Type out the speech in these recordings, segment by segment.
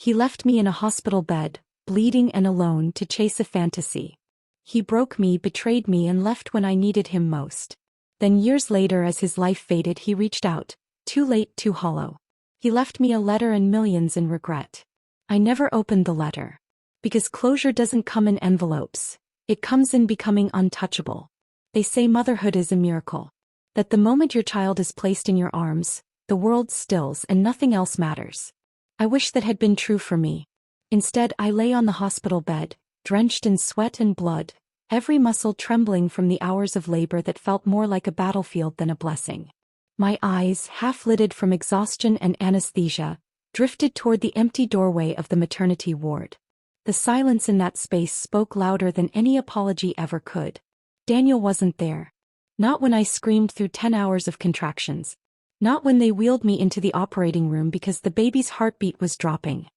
He left me in a hospital bed, bleeding and alone to chase a fantasy. He broke me, betrayed me, and left when I needed him most. Then years later, as his life faded, he reached out. Too late, too hollow. He left me a letter and millions in regret. I never opened the letter. Because closure doesn't come in envelopes. It comes in becoming untouchable. They say motherhood is a miracle. That the moment your child is placed in your arms, the world stills and nothing else matters. I wish that had been true for me. Instead, I lay on the hospital bed, drenched in sweat and blood, every muscle trembling from the hours of labor that felt more like a battlefield than a blessing. My eyes, half-lidded from exhaustion and anesthesia, drifted toward the empty doorway of the maternity ward. The silence in that space spoke louder than any apology ever could. Daniel wasn't there. Not when I screamed through 10 hours of contractions. Not when they wheeled me into the operating room because the baby's heartbeat was dropping.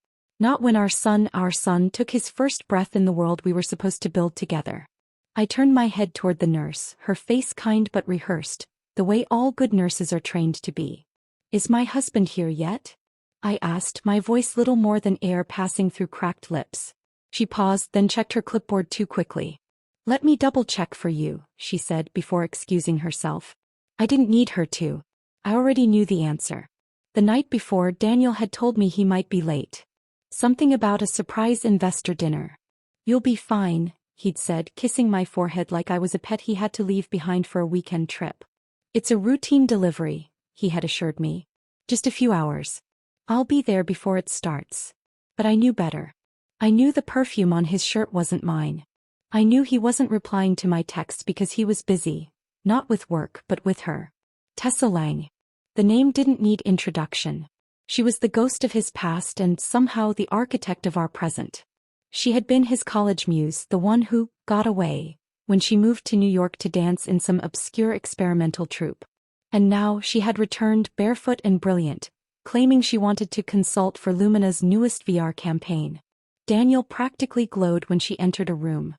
Not when our son, took his first breath in the world we were supposed to build together. I turned my head toward the nurse, her face kind but rehearsed, the way all good nurses are trained to be. "Is my husband here yet?" I asked, my voice little more than air passing through cracked lips. She paused, then checked her clipboard too quickly. "Let me double-check for you," she said before excusing herself. I didn't need her to. I already knew the answer. The night before, Daniel had told me he might be late. Something about a surprise investor dinner. "You'll be fine," he'd said, kissing my forehead like I was a pet he had to leave behind for a weekend trip. "It's a routine delivery," he had assured me. "Just a few hours. I'll be there before it starts." But I knew better. I knew the perfume on his shirt wasn't mine. I knew he wasn't replying to my texts because he was busy, not with work but with her. Tessa Lang. The name didn't need introduction. She was the ghost of his past and somehow the architect of our present. She had been his college muse, the one who got away when she moved to New York to dance in some obscure experimental troupe. And now she had returned barefoot and brilliant, claiming she wanted to consult for Lumina's newest VR campaign. Daniel practically glowed when she entered a room.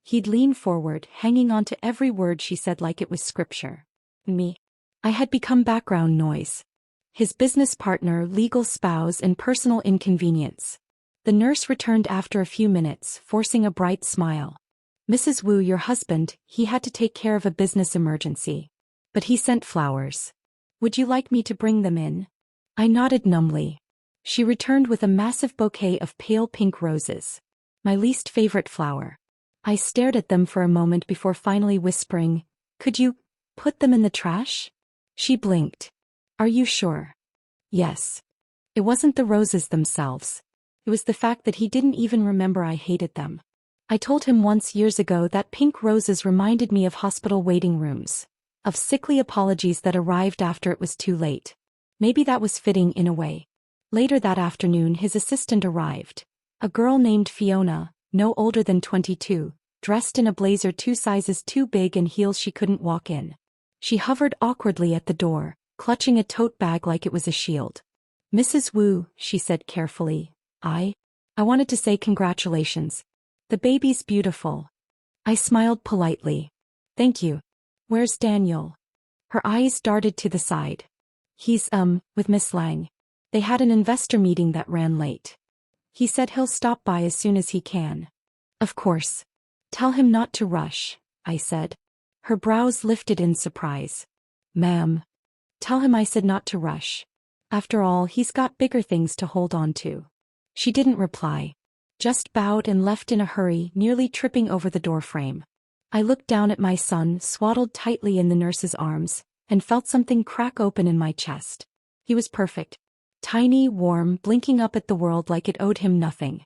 He'd lean forward, hanging on to every word she said like it was scripture. Me. I had become background noise. His business partner, legal spouse, and personal inconvenience. The nurse returned after a few minutes, forcing a bright smile. "Mrs. Wu, your husband, he had to take care of a business emergency. But he sent flowers. Would you like me to bring them in?" I nodded numbly. She returned with a massive bouquet of pale pink roses. My least favorite flower. I stared at them for a moment before finally whispering, "Could you put them in the trash?" She blinked. "Are you sure?" "Yes." It wasn't the roses themselves. It was the fact that he didn't even remember I hated them. I told him once years ago that pink roses reminded me of hospital waiting rooms, of sickly apologies that arrived after it was too late. Maybe that was fitting in a way. Later that afternoon his assistant arrived. A girl named Fiona, no older than 22, dressed in a blazer 2 sizes too big and heels she couldn't walk in. She hovered awkwardly at the door, clutching a tote bag like it was a shield. "Mrs. Wu," she said carefully, I wanted to say congratulations. The baby's beautiful." I smiled politely. "Thank you. Where's Daniel?" Her eyes darted to the side. "He's, with Miss Lang. They had an investor meeting that ran late. He said he'll stop by as soon as he can." "Of course. Tell him not to rush," I said. Her brows lifted in surprise. "Ma'am." "Tell him I said not to rush. After all, he's got bigger things to hold on to." She didn't reply. Just bowed and left in a hurry, nearly tripping over the doorframe. I looked down at my son, swaddled tightly in the nurse's arms, and felt something crack open in my chest. He was perfect. Tiny, warm, blinking up at the world like it owed him nothing.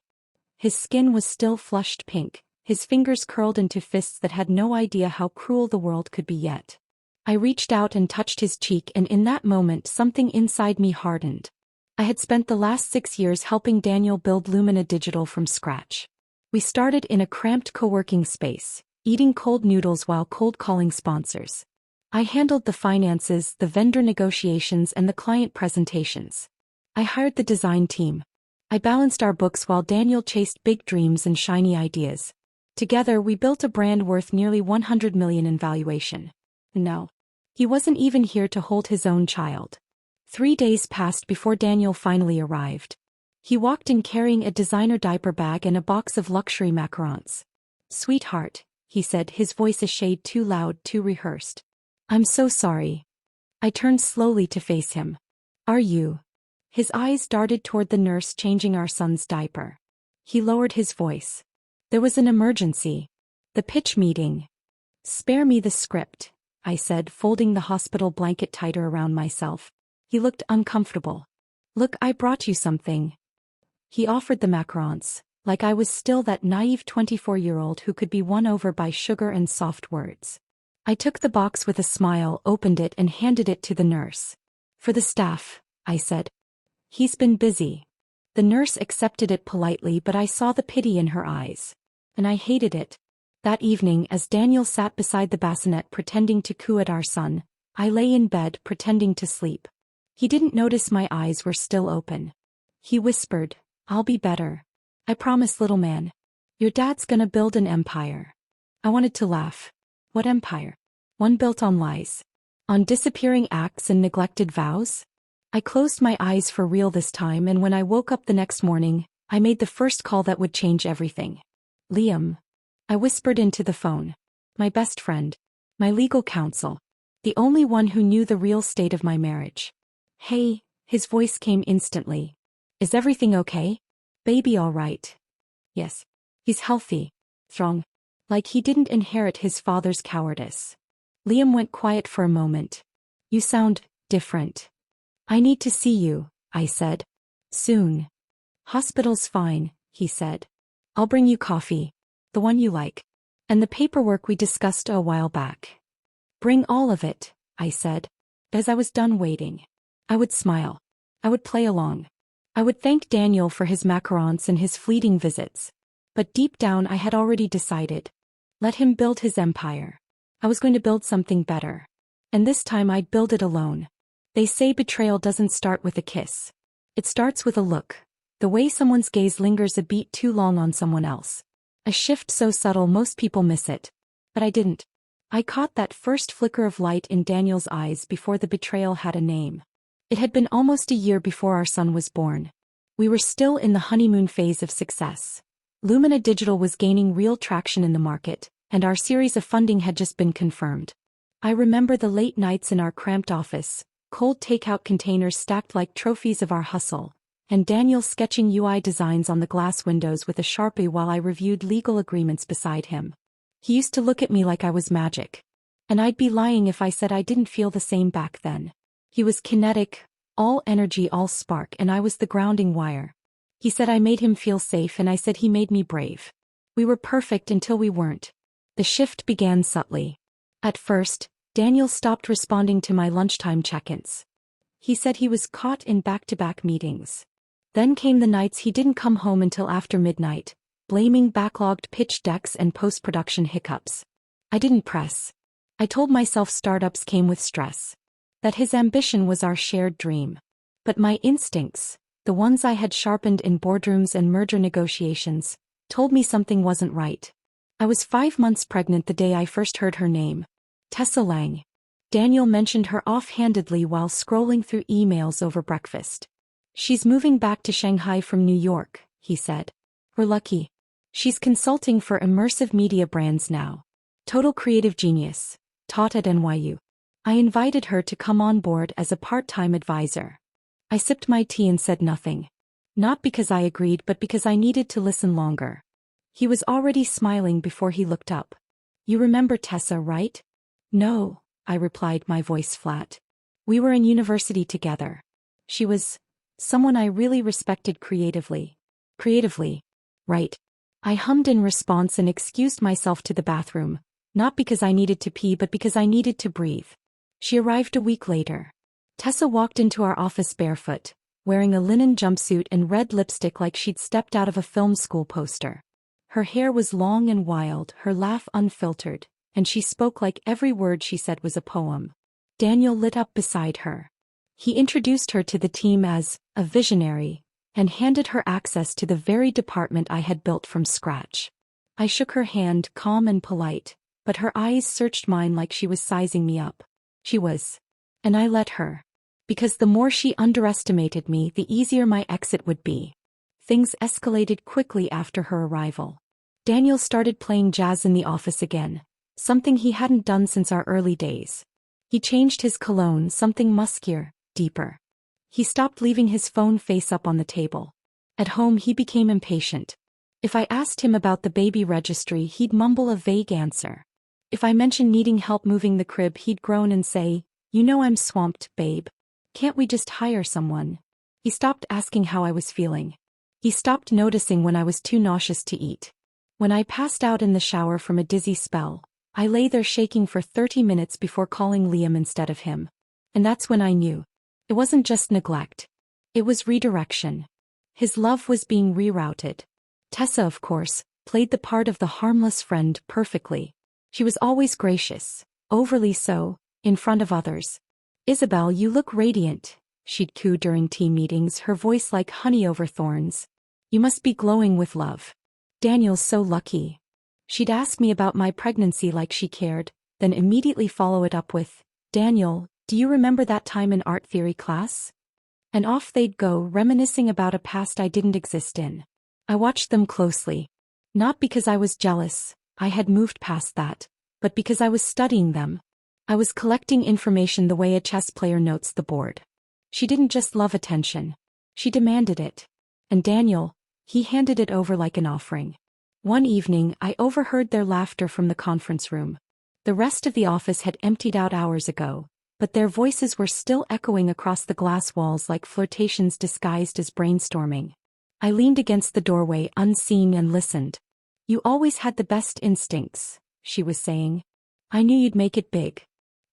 His skin was still flushed pink, his fingers curled into fists that had no idea how cruel the world could be yet. I reached out and touched his cheek, and in that moment something inside me hardened. I had spent the last 6 years helping Daniel build Lumina Digital from scratch. We started in a cramped co-working space, eating cold noodles while cold calling sponsors. I handled the finances, the vendor negotiations, and the client presentations. I hired the design team. I balanced our books while Daniel chased big dreams and shiny ideas. Together we built a brand worth nearly 100 million in valuation. No. He wasn't even here to hold his own child. 3 days passed before Daniel finally arrived. He walked in carrying a designer diaper bag and a box of luxury macarons. "Sweetheart," he said, his voice a shade too loud, too rehearsed. "I'm so sorry." I turned slowly to face him. "Are you?" His eyes darted toward the nurse changing our son's diaper. He lowered his voice. "There was an emergency. The pitch meeting." "Spare me the script," I said, folding the hospital blanket tighter around myself. He looked uncomfortable. "Look, I brought you something." He offered the macarons, like I was still that naive 24-year-old who could be won over by sugar and soft words. I took the box with a smile, opened it and handed it to the nurse. "For the staff," I said. "He's been busy." The nurse accepted it politely, but I saw the pity in her eyes. And I hated it. That evening, as Daniel sat beside the bassinet pretending to coo at our son, I lay in bed pretending to sleep. He didn't notice my eyes were still open. He whispered, "I'll be better. I promise, little man. Your dad's gonna build an empire." I wanted to laugh. What empire? One built on lies. On disappearing acts and neglected vows? I closed my eyes for real this time, and when I woke up the next morning, I made the first call that would change everything. "Liam." I whispered into the phone. My best friend. My legal counsel. The only one who knew the real state of my marriage. "Hey," his voice came instantly. "Is everything okay? Baby all right?" "Yes. He's healthy. Strong." Like he didn't inherit his father's cowardice. Liam went quiet for a moment. "You sound different." "I need to see you," I said. "Soon." "Hospital's fine," he said. "I'll bring you coffee. The one you like. And the paperwork we discussed a while back." "Bring all of it," I said. As I was done waiting, I would smile. I would play along. I would thank Daniel for his macarons and his fleeting visits. But deep down I had already decided. Let him build his empire. I was going to build something better. And this time I'd build it alone. They say betrayal doesn't start with a kiss. It starts with a look. The way someone's gaze lingers a beat too long on someone else. A shift so subtle most people miss it. But I didn't. I caught that first flicker of light in Daniel's eyes before the betrayal had a name. It had been almost a year before our son was born. We were still in the honeymoon phase of success. Lumina Digital was gaining real traction in the market, and our series of funding had just been confirmed. I remember the late nights in our cramped office, cold takeout containers stacked like trophies of our hustle, and Daniel sketching UI designs on the glass windows with a Sharpie while I reviewed legal agreements beside him. He used to look at me like I was magic. And I'd be lying if I said I didn't feel the same back then. He was kinetic, all energy, all spark, and I was the grounding wire. He said I made him feel safe, and I said he made me brave. We were perfect until we weren't. The shift began subtly. At first, Daniel stopped responding to my lunchtime check-ins. He said he was caught in back-to-back meetings. Then came the nights he didn't come home until after midnight, blaming backlogged pitch decks and post-production hiccups. I didn't press. I told myself startups came with stress. That his ambition was our shared dream. But my instincts, the ones I had sharpened in boardrooms and merger negotiations, told me something wasn't right. I was 5 months pregnant the day I first heard her name. Tessa Lang. Daniel mentioned her offhandedly while scrolling through emails over breakfast. "She's moving back to Shanghai from New York," he said. "We're lucky. She's consulting for immersive media brands now. Total creative genius. Taught at NYU. I invited her to come on board as a part-time advisor." I sipped my tea and said nothing. Not because I agreed, but because I needed to listen longer. He was already smiling before he looked up. "You remember Tessa, right?" "No," I replied, my voice flat. "We were in university together. She was someone I really respected creatively." "Creatively. Right." I hummed in response and excused myself to the bathroom, not because I needed to pee but because I needed to breathe. She arrived a week later. Tessa walked into our office barefoot, wearing a linen jumpsuit and red lipstick like she'd stepped out of a film school poster. Her hair was long and wild, her laugh unfiltered, and she spoke like every word she said was a poem. Daniel lit up beside her. He introduced her to the team as a visionary, and handed her access to the very department I had built from scratch. I shook her hand, calm and polite, but her eyes searched mine like she was sizing me up. She was. And I let her. Because the more she underestimated me, the easier my exit would be. Things escalated quickly after her arrival. Daniel started playing jazz in the office again, something he hadn't done since our early days. He changed his cologne, something muskier, deeper. He stopped leaving his phone face up on the table. At home he became impatient. If I asked him about the baby registry, he'd mumble a vague answer. If I mentioned needing help moving the crib, he'd groan and say, "You know I'm swamped, babe. Can't we just hire someone?" He stopped asking how I was feeling. He stopped noticing when I was too nauseous to eat. When I passed out in the shower from a dizzy spell, I lay there shaking for 30 minutes before calling Liam instead of him. And that's when I knew. It wasn't just neglect. It was redirection. His love was being rerouted. Tessa, of course, played the part of the harmless friend perfectly. She was always gracious, overly so, in front of others. "Isabel, you look radiant," she'd coo during team meetings, her voice like honey over thorns. "You must be glowing with love. Daniel's so lucky." She'd ask me about my pregnancy like she cared, then immediately follow it up with, "Daniel, do you remember that time in art theory class?" And off they'd go, reminiscing about a past I didn't exist in. I watched them closely. Not because I was jealous, I had moved past that, but because I was studying them. I was collecting information the way a chess player notes the board. She didn't just love attention. She demanded it. And Daniel, he handed it over like an offering. One evening, I overheard their laughter from the conference room. The rest of the office had emptied out hours ago, but their voices were still echoing across the glass walls like flirtations disguised as brainstorming. I leaned against the doorway unseen and listened. "You always had the best instincts," she was saying. "I knew you'd make it big."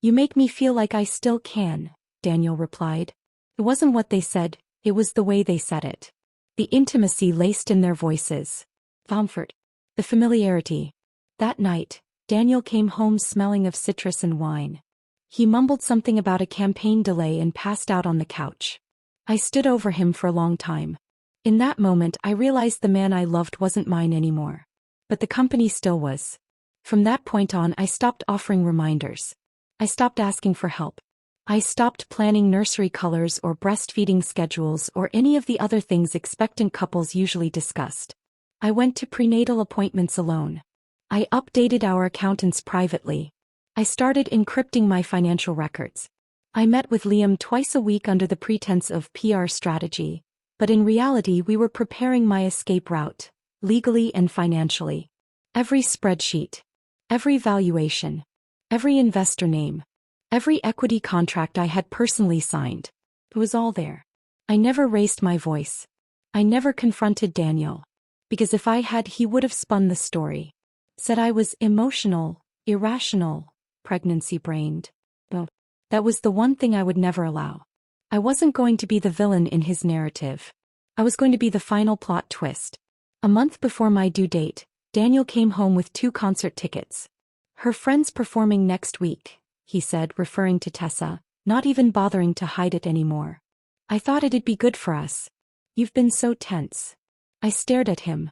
"You make me feel like I still can," Daniel replied. It wasn't what they said, it was the way they said it. The intimacy laced in their voices. Comfort. The familiarity. That night, Daniel came home smelling of citrus and wine. He mumbled something about a campaign delay and passed out on the couch. I stood over him for a long time. In that moment I realized the man I loved wasn't mine anymore. But the company still was. From that point on I stopped offering reminders. I stopped asking for help. I stopped planning nursery colors or breastfeeding schedules or any of the other things expectant couples usually discussed. I went to prenatal appointments alone. I updated our accountants privately. I started encrypting my financial records. I met with Liam twice a week under the pretense of PR strategy, but in reality we were preparing my escape route, legally and financially. Every spreadsheet, every valuation, every investor name, every equity contract I had personally signed. It was all there. I never raised my voice. I never confronted Daniel. Because if I had, he would have spun the story. Said I was emotional, irrational, pregnancy-brained. Well, that was the one thing I would never allow. I wasn't going to be the villain in his narrative. I was going to be the final plot twist. A month before my due date, Daniel came home with 2 concert tickets. "Her friend's performing next week," he said, referring to Tessa, not even bothering to hide it anymore. "I thought it'd be good for us. You've been so tense." I stared at him.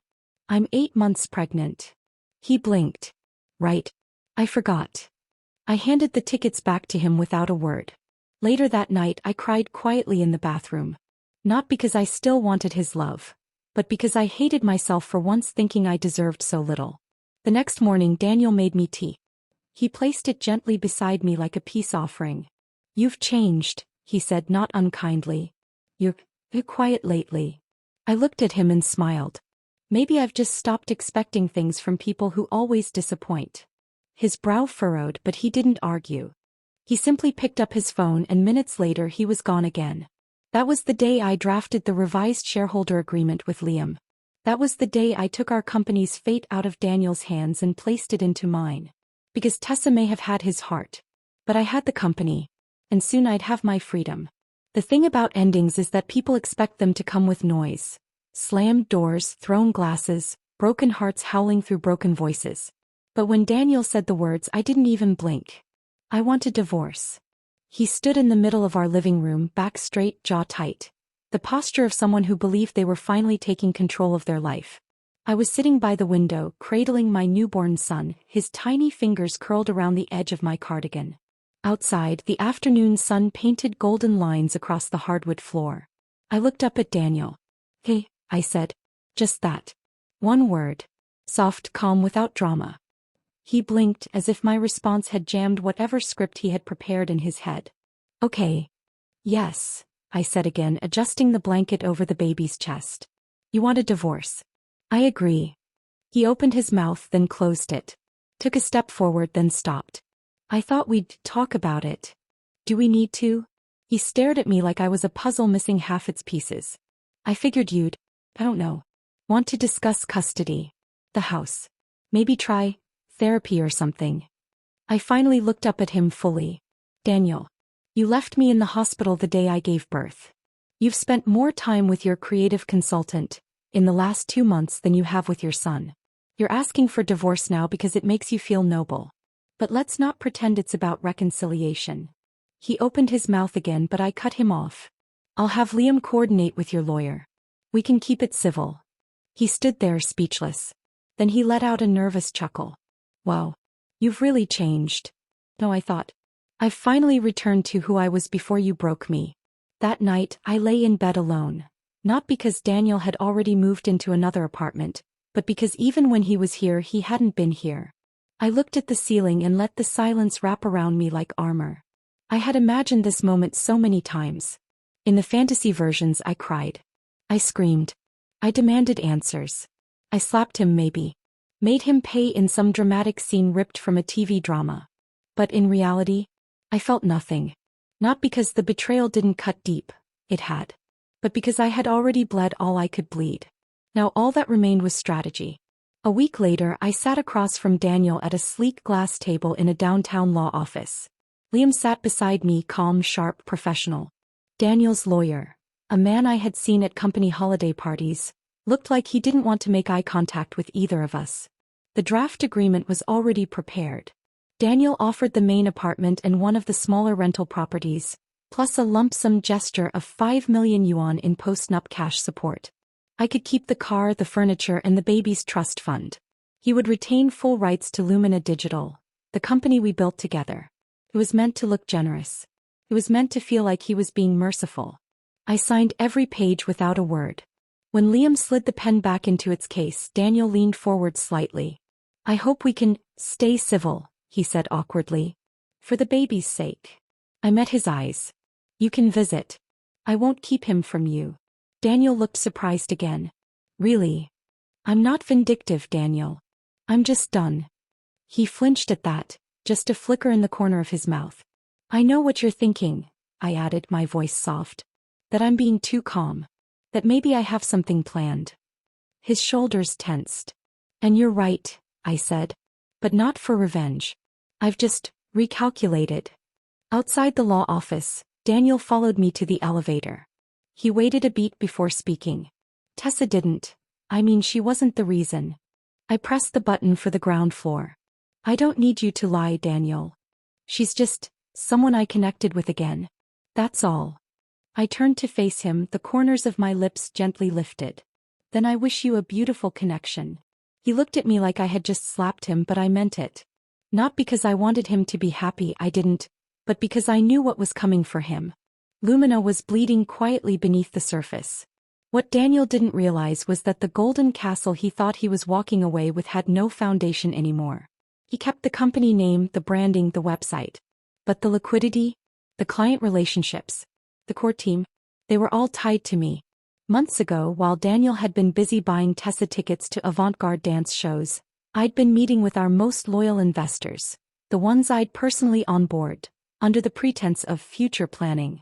"I'm 8 months pregnant." He blinked. "Right. I forgot." I handed the tickets back to him without a word. Later that night I cried quietly in the bathroom. Not because I still wanted his love, but because I hated myself for once thinking I deserved so little. The next morning Daniel made me tea. He placed it gently beside me like a peace offering. "You've changed," he said not unkindly. You're quiet lately." I looked at him and smiled. Maybe I've just stopped expecting things from people who always disappoint. His brow furrowed, but he didn't argue. He simply picked up his phone and minutes later he was gone again. That was the day I drafted the revised shareholder agreement with Liam. That was the day I took our company's fate out of Daniel's hands and placed it into mine. Because Tessa may have had his heart. But I had the company. And soon I'd have my freedom. The thing about endings is that people expect them to come with noise. Slammed doors, thrown glasses, broken hearts howling through broken voices. But when Daniel said the words, I didn't even blink. I want a divorce. He stood in the middle of our living room, back straight, jaw tight. The posture of someone who believed they were finally taking control of their life. I was sitting by the window, cradling my newborn son, his tiny fingers curled around the edge of my cardigan. Outside, the afternoon sun painted golden lines across the hardwood floor. I looked up at Daniel. "Hey, I said. Just that. One word. Soft, calm, without drama. He blinked as if my response had jammed whatever script he had prepared in his head. Okay. Yes, I said again, adjusting the blanket over the baby's chest. You want a divorce? I agree. He opened his mouth, then closed it. Took a step forward, then stopped. I thought we'd talk about it. Do we need to? He stared at me like I was a puzzle missing half its pieces. I figured you'd, I don't know, want to discuss custody. The house. Maybe try therapy or something. I finally looked up at him fully. Daniel. You left me in the hospital the day I gave birth. You've spent more time with your creative consultant in the last 2 months than you have with your son. You're asking for divorce now because it makes you feel noble. But let's not pretend it's about reconciliation. He opened his mouth again, but I cut him off. I'll have Liam coordinate with your lawyer. We can keep it civil. He stood there speechless. Then he let out a nervous chuckle. Wow. You've really changed. No, I thought. I've finally returned to who I was before you broke me. That night, I lay in bed alone. Not because Daniel had already moved into another apartment, but because even when he was here, he hadn't been here. I looked at the ceiling and let the silence wrap around me like armor. I had imagined this moment so many times. In the fantasy versions, I cried. I screamed. I demanded answers. I slapped him maybe. Made him pay in some dramatic scene ripped from a TV drama. But in reality, I felt nothing. Not because the betrayal didn't cut deep, it had. But because I had already bled all I could bleed. Now all that remained was strategy. A week later, I sat across from Daniel at a sleek glass table in a downtown law office. Liam sat beside me, calm, sharp, professional. Daniel's lawyer, a man I had seen at company holiday parties, looked like he didn't want to make eye contact with either of us. The draft agreement was already prepared. Daniel offered the main apartment and one of the smaller rental properties, plus a lump sum gesture of 5 million yuan in post-nup cash support. I could keep the car, the furniture, and the baby's trust fund. He would retain full rights to Lumina Digital, the company we built together. It was meant to look generous. It was meant to feel like he was being merciful. I signed every page without a word. When Liam slid the pen back into its case, Daniel leaned forward slightly. I hope we can stay civil, he said awkwardly. For the baby's sake. I met his eyes. You can visit. I won't keep him from you. Daniel looked surprised again. Really? I'm not vindictive, Daniel. I'm just done. He flinched at that, just a flicker in the corner of his mouth. I know what you're thinking, I added, my voice soft. That I'm being too calm. That maybe I have something planned. His shoulders tensed. And you're right, I said. But not for revenge. I've just recalculated. Outside the law office, Daniel followed me to the elevator. He waited a beat before speaking. Tessa didn't. I mean, she wasn't the reason. I pressed the button for the ground floor. I don't need you to lie, Daniel. She's just someone I connected with again. That's all. I turned to face him, the corners of my lips gently lifted. Then I wish you a beautiful connection. He looked at me like I had just slapped him, but I meant it. Not because I wanted him to be happy, I didn't, but because I knew what was coming for him. Lumina was bleeding quietly beneath the surface. What Daniel didn't realize was that the golden castle he thought he was walking away with had no foundation anymore. He kept the company name, the branding, the website. But the liquidity, the client relationships, the core team, they were all tied to me. Months ago, while Daniel had been busy buying Tessa tickets to avant-garde dance shows, I'd been meeting with our most loyal investors, the ones I'd personally onboard, under the pretense of future planning.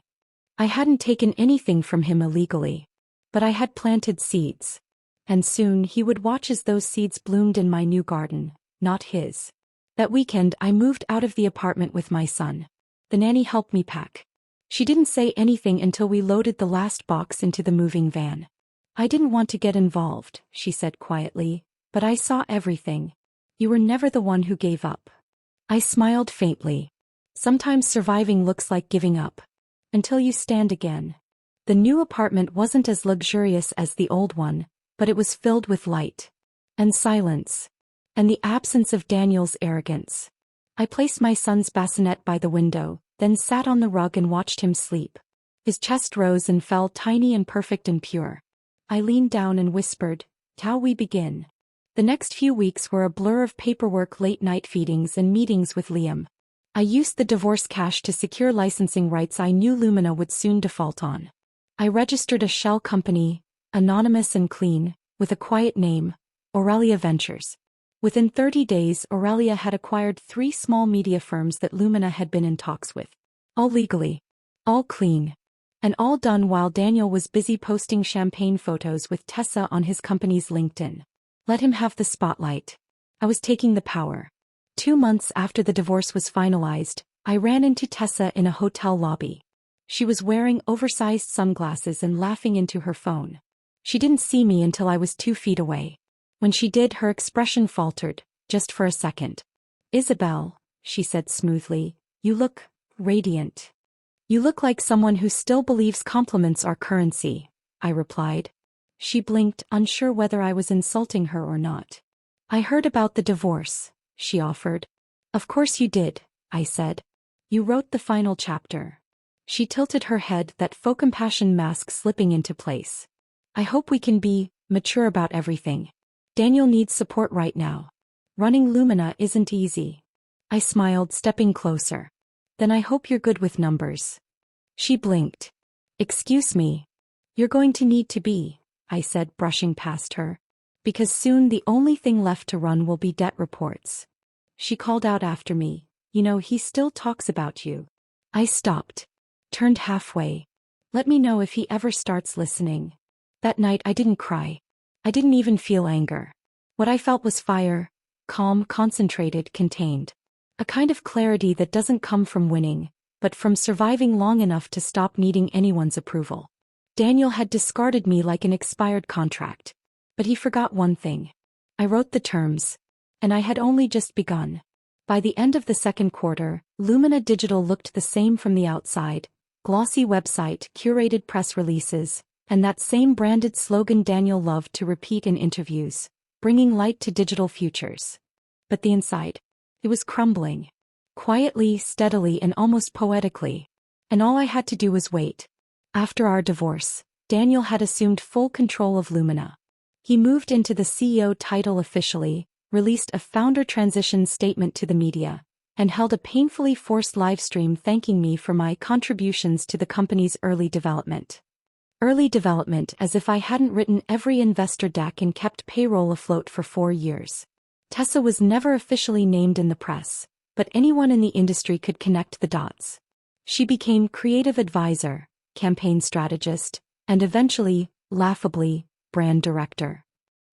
I hadn't taken anything from him illegally, but I had planted seeds. And soon he would watch as those seeds bloomed in my new garden, not his. That weekend I moved out of the apartment with my son. The nanny helped me pack. She didn't say anything until we loaded the last box into the moving van. I didn't want to get involved, she said quietly, but I saw everything. You were never the one who gave up. I smiled faintly. Sometimes surviving looks like giving up. Until you stand again. The new apartment wasn't as luxurious as the old one, but it was filled with light. And silence. And the absence of Daniel's arrogance. I placed my son's bassinet by the window, then sat on the rug and watched him sleep. His chest rose and fell, tiny and perfect and pure. I leaned down and whispered, "How we begin?" The next few weeks were a blur of paperwork, late-night feedings and meetings with Liam. I used the divorce cash to secure licensing rights I knew Lumina would soon default on. I registered a shell company, anonymous and clean, with a quiet name, Orurelia Ventures. Within 30 days, Orurelia had acquired 3 small media firms that Lumina had been in talks with. All legally. All clean. And all done while Daniel was busy posting champagne photos with Tessa on his company's LinkedIn. Let him have the spotlight. I was taking the power. 2 months after the divorce was finalized, I ran into Tessa in a hotel lobby. She was wearing oversized sunglasses and laughing into her phone. She didn't see me until I was 2 feet away. When she did, her expression faltered, just for a second. "Isabel," she said smoothly, "you look radiant. You look like someone who still believes compliments are currency," I replied. She blinked, unsure whether I was insulting her or not. "I heard about the divorce," she offered. "Of course you did," I said. "You wrote the final chapter." She tilted her head, that faux compassion mask slipping into place. "I hope we can be mature about everything. Daniel needs support right now. Running Lumina isn't easy." I smiled, stepping closer. "Then I hope you're good with numbers." She blinked. "Excuse me. You're going to need to be," I said, brushing past her. "Because soon the only thing left to run will be debt reports." She called out after me, "You know, he still talks about you." I stopped. Turned halfway. "Let me know if he ever starts listening." That night I didn't cry. I didn't even feel anger. What I felt was fire, calm, concentrated, contained. A kind of clarity that doesn't come from winning, but from surviving long enough to stop needing anyone's approval. Daniel had discarded me like an expired contract. But he forgot one thing. I wrote the terms. And I had only just begun. By the end of the second quarter, Lumina Digital looked the same from the outside. Glossy website, curated press releases, and that same branded slogan Daniel loved to repeat in interviews, bringing light to digital futures. But the inside, it was crumbling. Quietly, steadily, and almost poetically. And all I had to do was wait. After our divorce, Daniel had assumed full control of Lumina. He moved into the CEO title officially, released a founder transition statement to the media, and held a painfully forced livestream thanking me for my contributions to the company's early development. Early development, as if I hadn't written every investor deck and kept payroll afloat for 4 years. Tessa was never officially named in the press, but anyone in the industry could connect the dots. She became creative advisor, campaign strategist, and eventually, laughably, brand director.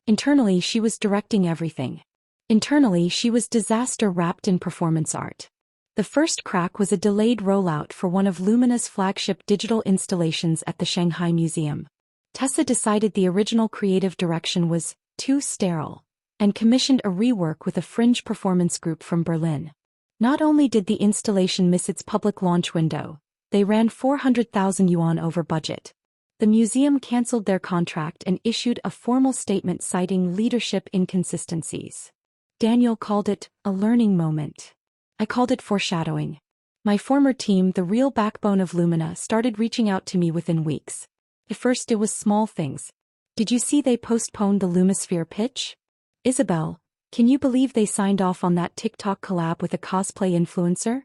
Internally, she was directing everything. Internally, she was disaster wrapped in performance art. The first crack was a delayed rollout for one of Lumina's flagship digital installations at the Shanghai Museum. Tessa decided the original creative direction was too sterile, and commissioned a rework with a fringe performance group from Berlin. Not only did the installation miss its public launch window, they ran 400,000 yuan over budget. The museum cancelled their contract and issued a formal statement citing leadership inconsistencies. Daniel called it a learning moment. I called it foreshadowing. My former team, the real backbone of Lumina, started reaching out to me within weeks. At first it was small things. "Did you see they postponed the Lumisphere pitch? Isabel, can you believe they signed off on that TikTok collab with a cosplay influencer?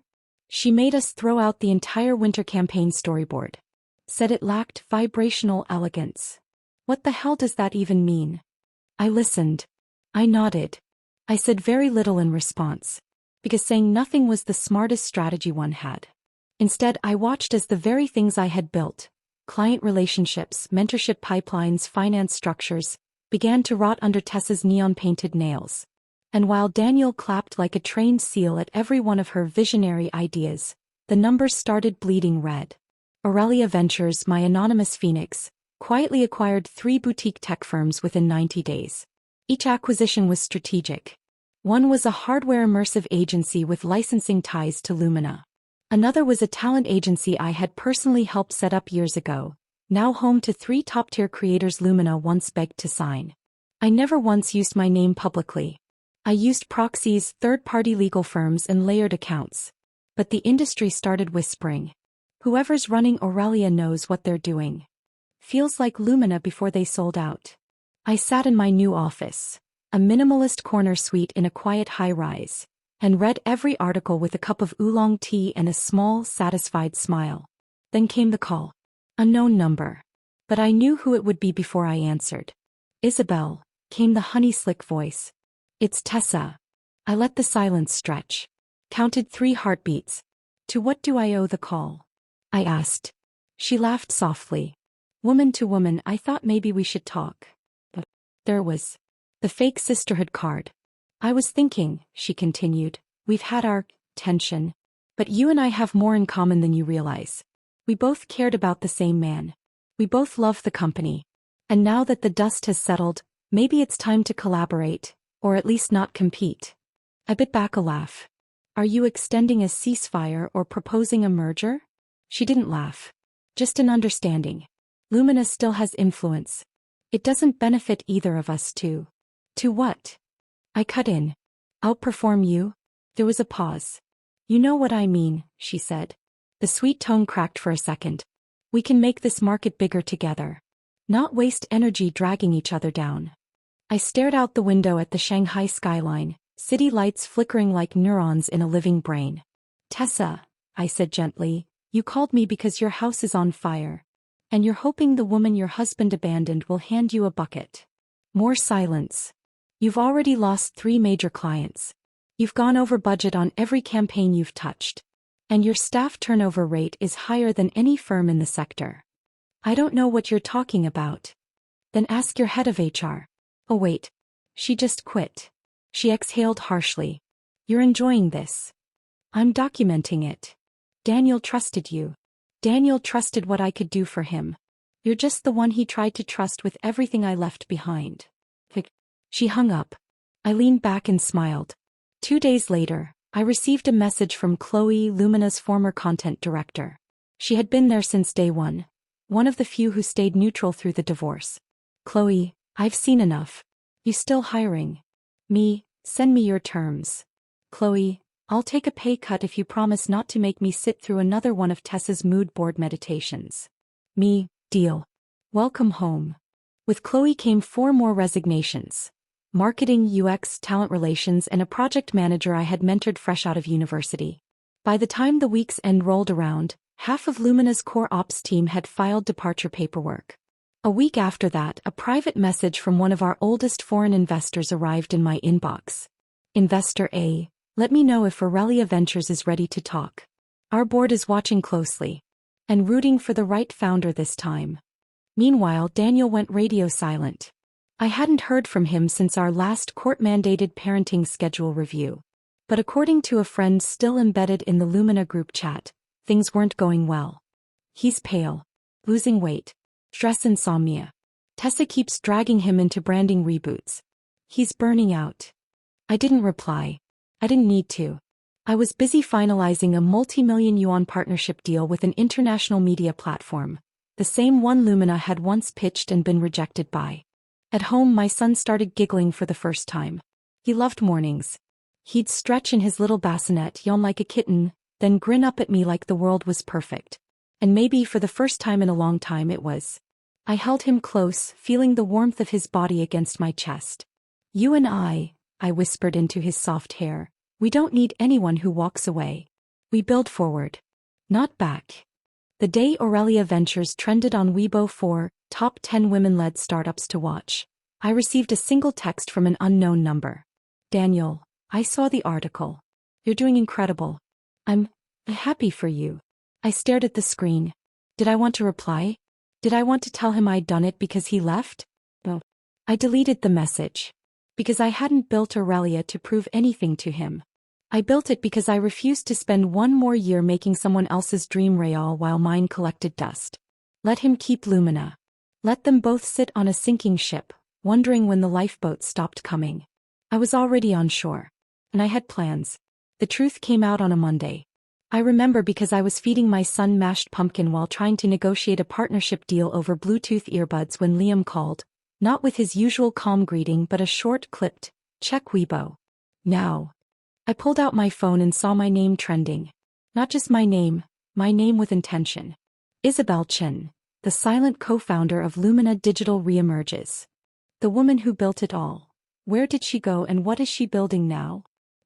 She made us throw out the entire winter campaign storyboard. Said it lacked vibrational elegance. What the hell does that even mean?" I listened. I nodded. I said very little in response, because saying nothing was the smartest strategy one had. Instead, I watched as the very things I had built, client relationships, mentorship pipelines, finance structures, began to rot under Tessa's neon-painted nails. And while Daniel clapped like a trained seal at every one of her visionary ideas, the numbers started bleeding red. Orurelia Ventures, my anonymous phoenix, quietly acquired 3 boutique tech firms within 90 days. Each acquisition was strategic. One was a hardware immersive agency with licensing ties to Lumina. Another was a talent agency I had personally helped set up years ago, now home to 3 top-tier creators Lumina once begged to sign. I never once used my name publicly. I used proxies, third-party legal firms, and layered accounts. But the industry started whispering. Whoever's running Orurelia knows what they're doing. Feels like Lumina before they sold out. I sat in my new office, a minimalist corner suite in a quiet high-rise, and read every article with a cup of oolong tea and a small, satisfied smile. Then came the call. Unknown number. But I knew who it would be before I answered. Isabel, came the honey-slick voice. It's Tessa. I let the silence stretch. Counted 3 heartbeats. To what do I owe the call? I asked. She laughed softly. Woman to woman, I thought maybe we should talk. But there was the fake sisterhood card. I was thinking, she continued, we've had our tension, but you and I have more in common than you realize. We both cared about the same man. We both loved the company. And now that the dust has settled, maybe it's time to collaborate, or at least not compete. I bit back a laugh. Are you extending a ceasefire or proposing a merger? She didn't laugh. Just an understanding. Lumina still has influence. It doesn't benefit either of us to what? I cut in. Outperform you? There was a pause. You know what I mean, she said. The sweet tone cracked for a second. We can make this market bigger together. Not waste energy dragging each other down. I stared out the window at the Shanghai skyline, city lights flickering like neurons in a living brain. Tessa, I said gently, you called me because your house is on fire. And you're hoping the woman your husband abandoned will hand you a bucket. More silence. You've already lost 3 major clients. You've gone over budget on every campaign you've touched. And your staff turnover rate is higher than any firm in the sector. I don't know what you're talking about. Then ask your head of HR. Oh wait. She just quit. She exhaled harshly. You're enjoying this. I'm documenting it. Daniel trusted you. Daniel trusted what I could do for him. You're just the one he tried to trust with everything I left behind. She hung up. I leaned back and smiled. 2 days later, I received a message from Chloe, Lumina's former content director. She had been there since day one of the few who stayed neutral through the divorce. Chloe, I've seen enough. You still hiring? Me, send me your terms. Chloe, I'll take a pay cut if you promise not to make me sit through another one of Tessa's mood board meditations. Me, deal. Welcome home. With Chloe came 4 more resignations. Marketing, UX, talent relations, and a project manager I had mentored fresh out of university. By the time the week's end rolled around, half of Lumina's core ops team had filed departure paperwork. A week after that, a private message from one of our oldest foreign investors arrived in my inbox. Investor A, let me know if Orurelia Ventures is ready to talk. Our board is watching closely. And rooting for the right founder this time. Meanwhile, Daniel went radio silent. I hadn't heard from him since our last court-mandated parenting schedule review. But according to a friend still embedded in the Lumina group chat, things weren't going well. He's pale. Losing weight. Stress insomnia. Tessa keeps dragging him into branding reboots. He's burning out. I didn't reply. I didn't need to. I was busy finalizing a multi-million yuan partnership deal with an international media platform, the same one Lumina had once pitched and been rejected by. At home, my son started giggling for the first time. He loved mornings. He'd stretch in his little bassinet, yawn like a kitten, then grin up at me like the world was perfect. And maybe for the first time in a long time it was. I held him close, feeling the warmth of his body against my chest. You and I whispered into his soft hair, we don't need anyone who walks away. We build forward. Not back. The day Orurelia Ventures trended on Weibo for top 10 women-led startups to watch, I received a single text from an unknown number. Daniel, I saw the article. You're doing incredible. I'm happy for you. I stared at the screen. Did I want to reply? Did I want to tell him I'd done it because he left? No. I deleted the message. Because I hadn't built Orurelia to prove anything to him. I built it because I refused to spend 1 more year making someone else's dream real while mine collected dust. Let him keep Lumina. Let them both sit on a sinking ship, wondering when the lifeboat stopped coming. I was already on shore. And I had plans. The truth came out on a Monday. I remember because I was feeding my son mashed pumpkin while trying to negotiate a partnership deal over Bluetooth earbuds when Liam called, not with his usual calm greeting but a short clipped, check Weibo. Now. I pulled out my phone and saw my name trending. Not just my name with intention. Isabel Chen, the silent co-founder of Lumina Digital reemerges. The woman who built it all. Where did she go and what is she building now?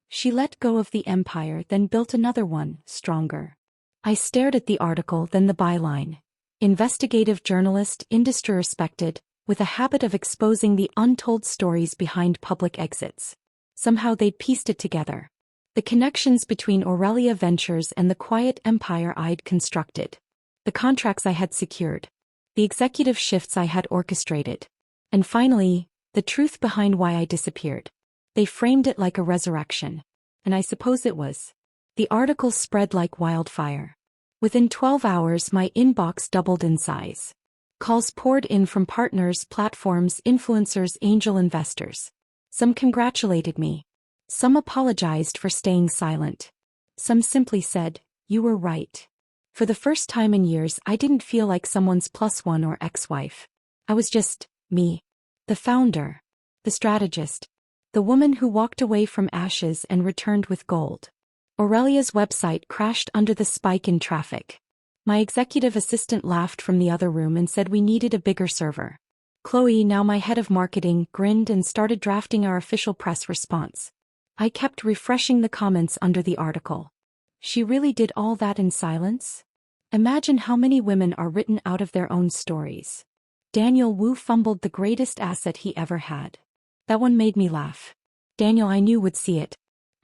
She let go of the empire, then built another one, stronger. I stared at the article, then the byline. Investigative journalist, industry respected, with a habit of exposing the untold stories behind public exits. Somehow they'd pieced it together. The connections between Orurelia Ventures and the quiet empire I'd constructed. The contracts I had secured. The executive shifts I had orchestrated. And finally, the truth behind why I disappeared. They framed it like a resurrection. And I suppose it was. The article spread like wildfire. Within 12 hours my inbox doubled in size. Calls poured in from partners, platforms, influencers, angel investors. Some congratulated me. Some apologized for staying silent. Some simply said, "You were right." For the first time in years I didn't feel like someone's +1 or ex-wife. I was just me. The founder. The strategist. The woman who walked away from ashes and returned with gold. Orurelia's website crashed under the spike in traffic. My executive assistant laughed from the other room and said we needed a bigger server. Chloe, now my head of marketing, grinned and started drafting our official press response. I kept refreshing the comments under the article. She really did all that in silence? Imagine how many women are written out of their own stories. Daniel Wu fumbled the greatest asset he ever had. That one made me laugh. Daniel I knew would see it.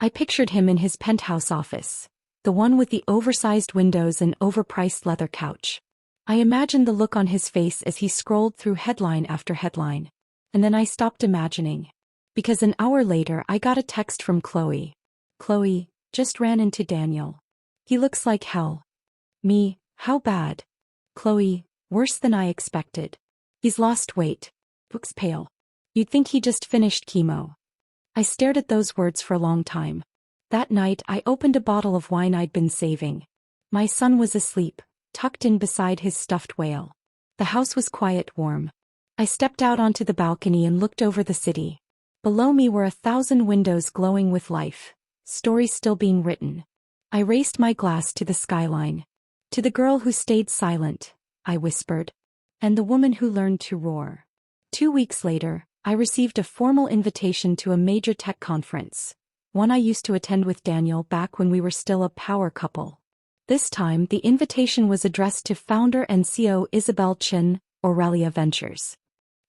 I pictured him in his penthouse office. The one with the oversized windows and overpriced leather couch. I imagined the look on his face as he scrolled through headline after headline. And then I stopped imagining. Because an hour later I got a text from Chloe. "Chloe, just ran into Daniel. He looks like hell." Me, "How bad?" Chloe, "Worse than I expected. He's lost weight. Looks pale. You'd think he just finished chemo." I stared at those words for a long time. That night I opened a bottle of wine I'd been saving. My son was asleep, tucked in beside his stuffed whale. The house was quiet, warm. I stepped out onto the balcony and looked over the city. Below me were 1,000 windows glowing with life, stories still being written. I raised my glass to the skyline. "To the girl who stayed silent," I whispered. "And the woman who learned to roar." 2 weeks later, I received a formal invitation to a major tech conference. One I used to attend with Daniel back when we were still a power couple. This time the invitation was addressed to founder and CEO Isabel Chin, Orurelia Ventures.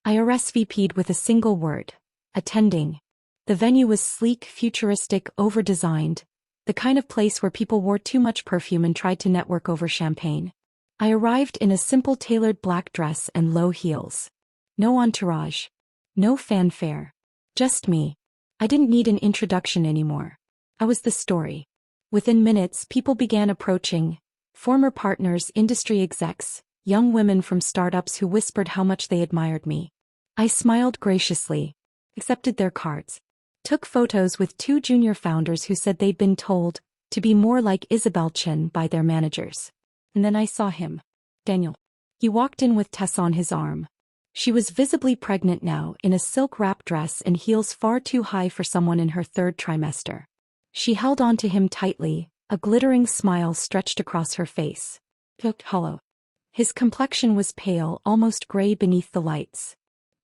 I RSVP'd with a single word. Attending. The venue was sleek, futuristic, over-designed. The kind of place where people wore too much perfume and tried to network over champagne. I arrived in a simple tailored black dress and low heels. No entourage. No fanfare. Just me. I didn't need an introduction anymore. I was the story. Within minutes people began approaching. Former partners, industry execs, young women from startups who whispered how much they admired me. I smiled graciously. Accepted their cards. Took photos with 2 junior founders who said they'd been told to be more like Isabel Chin by their managers. And then I saw him. Daniel. He walked in with Tess on his arm. She was visibly pregnant now, in a silk wrap dress and heels far too high for someone in her 3rd trimester. She held on to him tightly, a glittering smile stretched across her face. Looked hollow. His complexion was pale, almost gray beneath the lights.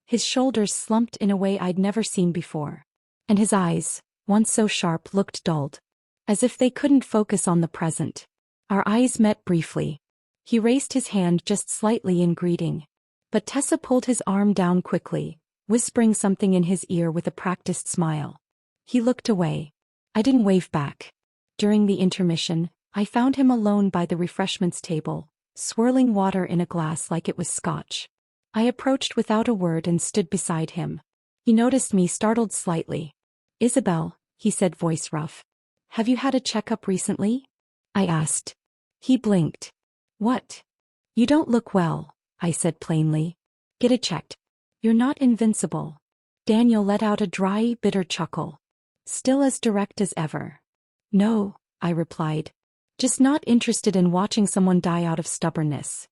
His shoulders slumped in a way I'd never seen before. And his eyes, once so sharp, looked dulled. As if they couldn't focus on the present. Our eyes met briefly. He raised his hand just slightly in greeting. But Tessa pulled his arm down quickly, whispering something in his ear with a practiced smile. He looked away. I didn't wave back. During the intermission, I found him alone by the refreshments table, swirling water in a glass like it was scotch. I approached without a word and stood beside him. He noticed me, startled slightly. "Isabel," he said, voice rough. "Have you had a checkup recently?" I asked. He blinked. "What?" "You don't look well," I said plainly. "Get it checked. You're not invincible." Daniel let out a dry, bitter chuckle. Still as direct as ever. "No," I replied. "Just not interested in watching someone die out of stubbornness."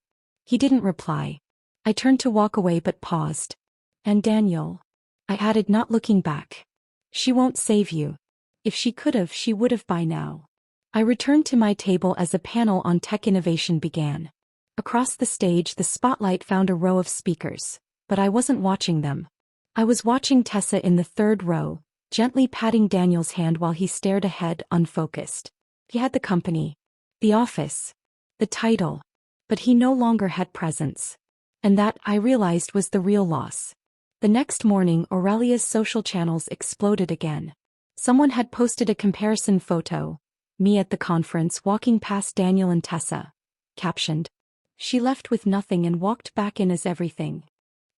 He didn't reply. I turned to walk away but paused. "And Daniel," I added, not looking back. "She won't save you. If she could've, she would've by now." I returned to my table as a panel on tech innovation began. Across the stage, the spotlight found a row of speakers, but I wasn't watching them. I was watching Tessa in the third row, gently patting Daniel's hand while he stared ahead, unfocused. He had the company, the office, the title, but he no longer had presence. And that, I realized, was the real loss. The next morning, Aurelia's social channels exploded again. Someone had posted a comparison photo, me at the conference walking past Daniel and Tessa, captioned, "She left with nothing and walked back in as everything."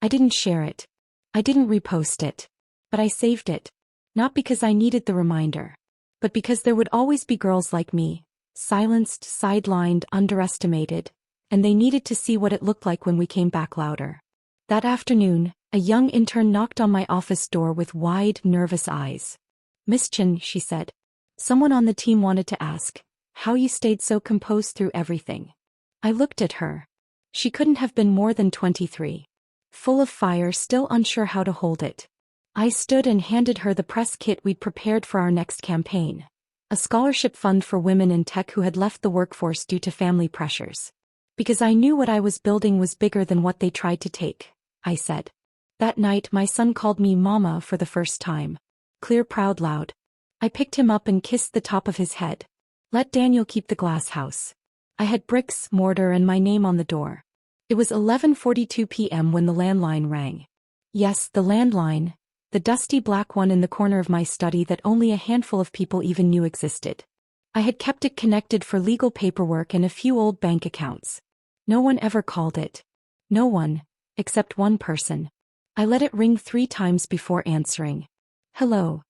I didn't share it. I didn't repost it. But I saved it. Not because I needed the reminder, but because there would always be girls like me, silenced, sidelined, underestimated, and they needed to see what it looked like when we came back louder. That afternoon, a young intern knocked on my office door with wide, nervous eyes. "Miss Chen," she said. "Someone on the team wanted to ask how you stayed so composed through everything." I looked at her. She couldn't have been more than 23. Full of fire, still unsure how to hold it. I stood and handed her the press kit we'd prepared for our next campaign. A scholarship fund for women in tech who had left the workforce due to family pressures. "Because I knew what I was building was bigger than what they tried to take," I said. That night, my son called me Mama for the first time. Clear, proud, loud. I picked him up and kissed the top of his head. Let Daniel keep the glass house. I had bricks, mortar, and my name on the door. It was 11:42 p.m. when the landline rang. Yes, the landline, the dusty black one in the corner of my study that only a handful of people even knew existed. I had kept it connected for legal paperwork and a few old bank accounts. No one ever called it. No one, except one person. I let it ring 3 times before answering. "Hello,"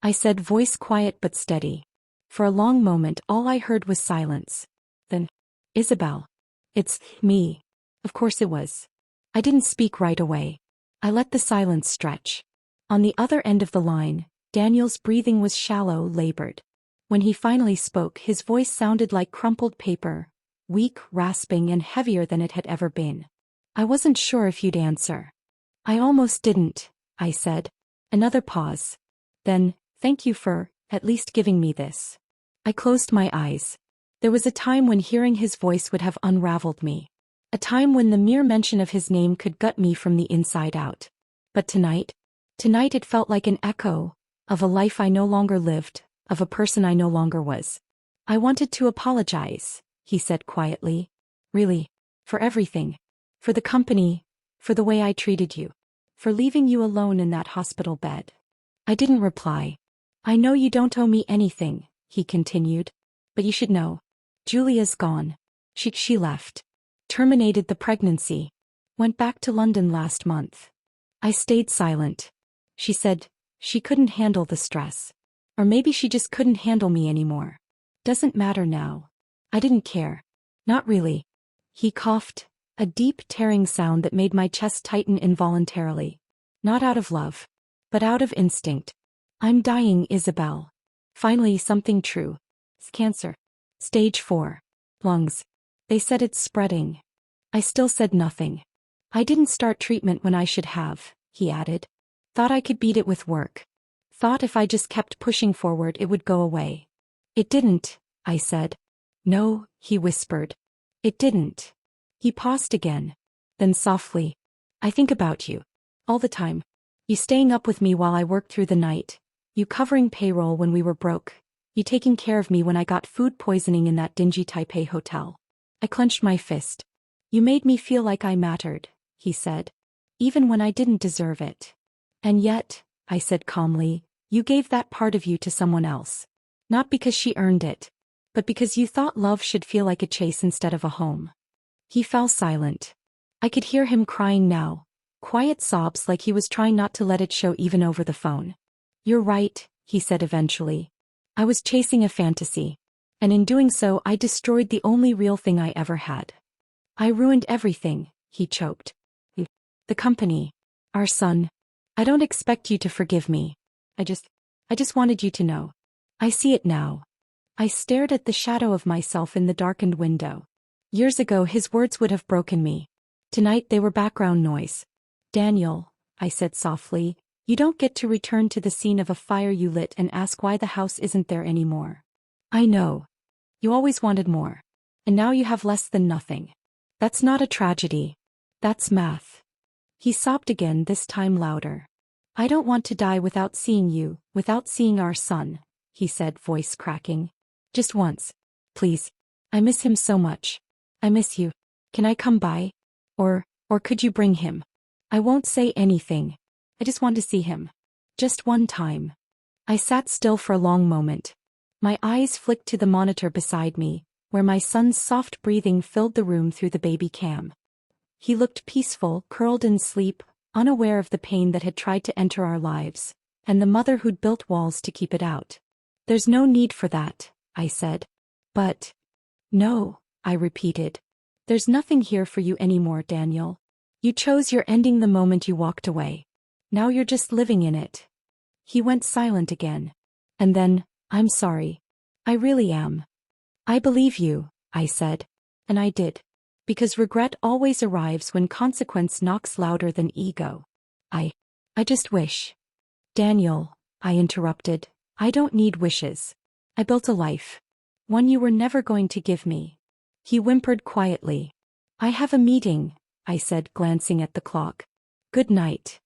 I said, voice quiet but steady. For a long moment, all I heard was silence. Then, "Isabel." "It's me." Of course it was. I didn't speak right away. I let the silence stretch. On the other end of the line, Daniel's breathing was shallow, labored. When he finally spoke, his voice sounded like crumpled paper, weak, rasping, and heavier than it had ever been. "I wasn't sure if you'd answer." "I almost didn't," I said. Another pause. Then, "Thank you for, at least giving me this." I closed my eyes. There was a time when hearing his voice would have unraveled me. A time when the mere mention of his name could gut me from the inside out. But tonight it felt like an echo of a life I no longer lived, of a person I no longer was. "I wanted to apologize," he said quietly. "Really. For everything. For the company, for the way I treated you. For leaving you alone in that hospital bed." I didn't reply. "I know you don't owe me anything," he continued. "But you should know. Julia's gone. She left. Terminated the pregnancy. Went back to London last month." I stayed silent. She said, she couldn't handle the stress. Or maybe she just couldn't handle me anymore. "Doesn't matter now." I didn't care. "Not really." He coughed, a deep tearing sound that made my chest tighten involuntarily. "Not out of love, but out of instinct. I'm dying, Isabel. Finally, something true. It's cancer. Stage 4. Lungs. They said it's spreading." I still said nothing. "I didn't start treatment when I should have," he added. "Thought I could beat it with work. Thought if I just kept pushing forward it would go away." "It didn't," I said. "No," he whispered. "It didn't." He paused again. Then softly, "I think about you. All the time. You staying up with me while I worked through the night. You covering payroll when we were broke. You taking care of me when I got food poisoning in that dingy Taipei hotel." I clenched my fist. "You made me feel like I mattered," he said. "Even when I didn't deserve it. And yet," I said calmly, "you gave that part of you to someone else. Not because she earned it, but because you thought love should feel like a chase instead of a home." He fell silent. I could hear him crying now. Quiet sobs like he was trying not to let it show even over the phone. "You're right," he said eventually. "I was chasing a fantasy. And in doing so I destroyed the only real thing I ever had. I ruined everything," he choked. "The company. Our son. I don't expect you to forgive me. I just wanted you to know. I see it now." I stared at the shadow of myself in the darkened window. Years ago his words would have broken me. Tonight they were background noise. "Daniel," I said softly, "you don't get to return to the scene of a fire you lit and ask why the house isn't there anymore. I know. You always wanted more. And now you have less than nothing. That's not a tragedy. That's math. He sobbed again, this time louder. I don't want to die without seeing you, without seeing our son, he said, voice cracking. Just once. Please. I miss him so much. I miss you. Can I come by? Or could you bring him? I won't say anything. I just want to see him. Just one time. I sat still for a long moment. My eyes flicked to the monitor beside me, where my son's soft breathing filled the room through the baby cam. He looked peaceful, curled in sleep, unaware of the pain that had tried to enter our lives, and the mother who'd built walls to keep it out. There's no need for that, I said. But... No, I repeated. There's nothing here for you anymore, Daniel. You chose your ending the moment you walked away. Now you're just living in it. He went silent again. And then, I'm sorry. I really am. I believe you, I said. And I did. Because regret always arrives when consequence knocks louder than ego. I just wish. Daniel, I interrupted, I don't need wishes. I built a life. One you were never going to give me. He whimpered quietly. I have a meeting, I said, glancing at the clock. Good night.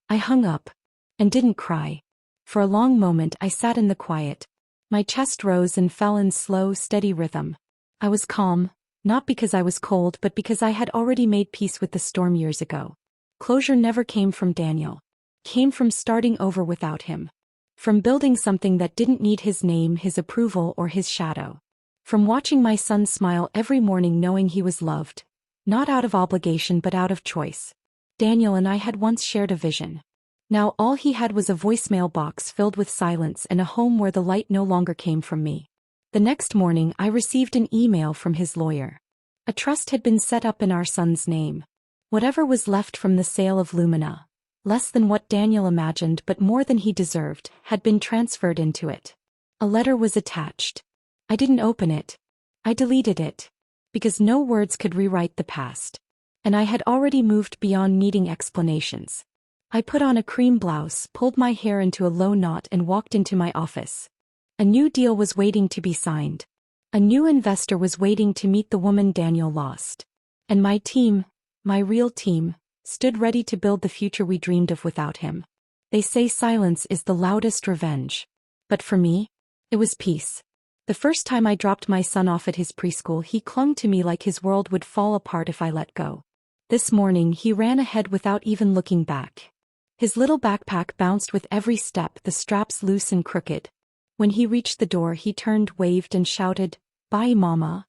I hung up. And didn't cry. For a long moment I sat in the quiet. My chest rose and fell in slow, steady rhythm. I was calm, not because I was cold but because I had already made peace with the storm years ago. Closure never came from Daniel. Came from starting over without him. From building something that didn't need his name, his approval, or his shadow. From watching my son smile every morning knowing he was loved. Not out of obligation but out of choice. Daniel and I had once shared a vision. Now all he had was a voicemail box filled with silence and a home where the light no longer came from me. The next morning I received an email from his lawyer. A trust had been set up in our son's name. Whatever was left from the sale of Lumina, less than what Daniel imagined but more than he deserved, had been transferred into it. A letter was attached. I didn't open it. I deleted it. Because no words could rewrite the past. And I had already moved beyond needing explanations. I put on a cream blouse, pulled my hair into a low knot and walked into my office. A new deal was waiting to be signed. A new investor was waiting to meet the woman Daniel lost. And my team, my real team, stood ready to build the future we dreamed of without him. They say silence is the loudest revenge. But for me, it was peace. The first time I dropped my son off at his preschool, he clung to me like his world would fall apart if I let go. This morning he ran ahead without even looking back. His little backpack bounced with every step, the straps loose and crooked. When he reached the door he turned, waved and shouted, "Bye, Mama."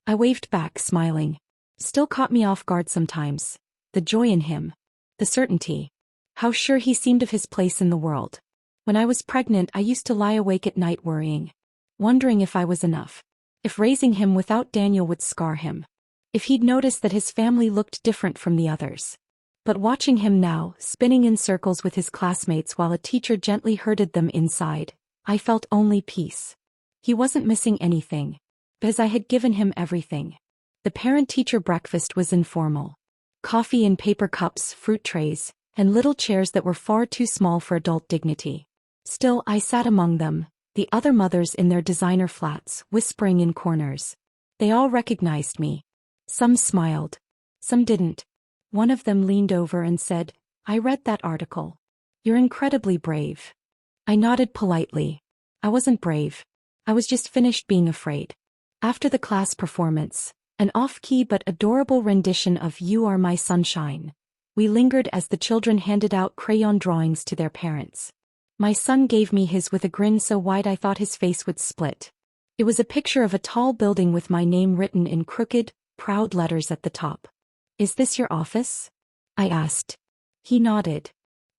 I waved back, smiling. Still caught me off guard sometimes. The joy in him. The certainty. How sure he seemed of his place in the world. When I was pregnant I used to lie awake at night worrying. Wondering if I was enough. If raising him without Daniel would scar him. If he'd notice that his family looked different from the others. But watching him now, spinning in circles with his classmates while a teacher gently herded them inside, I felt only peace. He wasn't missing anything. Because I had given him everything. The parent-teacher breakfast was informal. Coffee in paper cups, fruit trays, and little chairs that were far too small for adult dignity. Still, I sat among them, the other mothers in their designer flats, whispering in corners. They all recognized me. Some smiled. Some didn't. One of them leaned over and said, "I read that article. You're incredibly brave." I nodded politely. I wasn't brave. I was just finished being afraid. After the class performance, an off-key but adorable rendition of "You Are My Sunshine," we lingered as the children handed out crayon drawings to their parents. My son gave me his with a grin so wide I thought his face would split. It was a picture of a tall building with my name written in crooked, proud letters at the top. "Is this your office?" I asked. He nodded.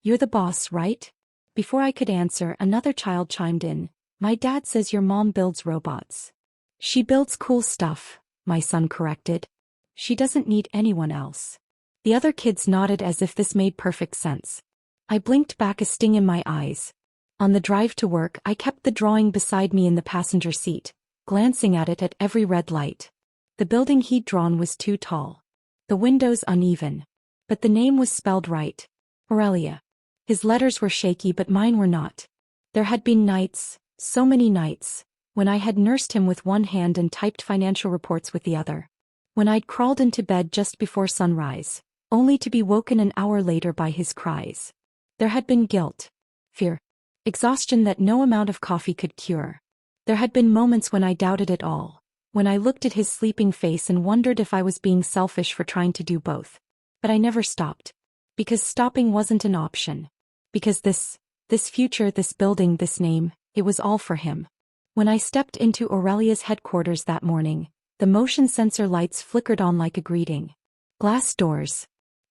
"You're the boss, right?" Before I could answer, another child chimed in. "My dad says your mom builds robots." "She builds cool stuff," my son corrected. "She doesn't need anyone else." The other kids nodded as if this made perfect sense. I blinked back, a sting in my eyes. On the drive to work, I kept the drawing beside me in the passenger seat, glancing at it at every red light. The building he'd drawn was too tall. The windows uneven. But the name was spelled right. Orurelia. His letters were shaky but mine were not. There had been nights, so many nights, when I had nursed him with one hand and typed financial reports with the other. when I'd crawled into bed just before sunrise, only to be woken an hour later by his cries. There had been guilt, fear, exhaustion that no amount of coffee could cure. There had been moments when I doubted it all, when I looked at his sleeping face and wondered if I was being selfish for trying to do both. But I never stopped. Because stopping wasn't an option. Because this future, this building, this name, it was all for him. When I stepped into Orurelia's headquarters that morning, the motion sensor lights flickered on like a greeting. Glass doors,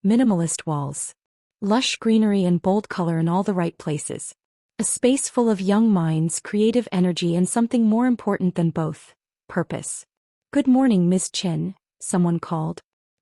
minimalist walls, lush greenery and bold color in all the right places. A space full of young minds, creative energy, and something more important than both, purpose. "Good morning, Miss Chin," someone called.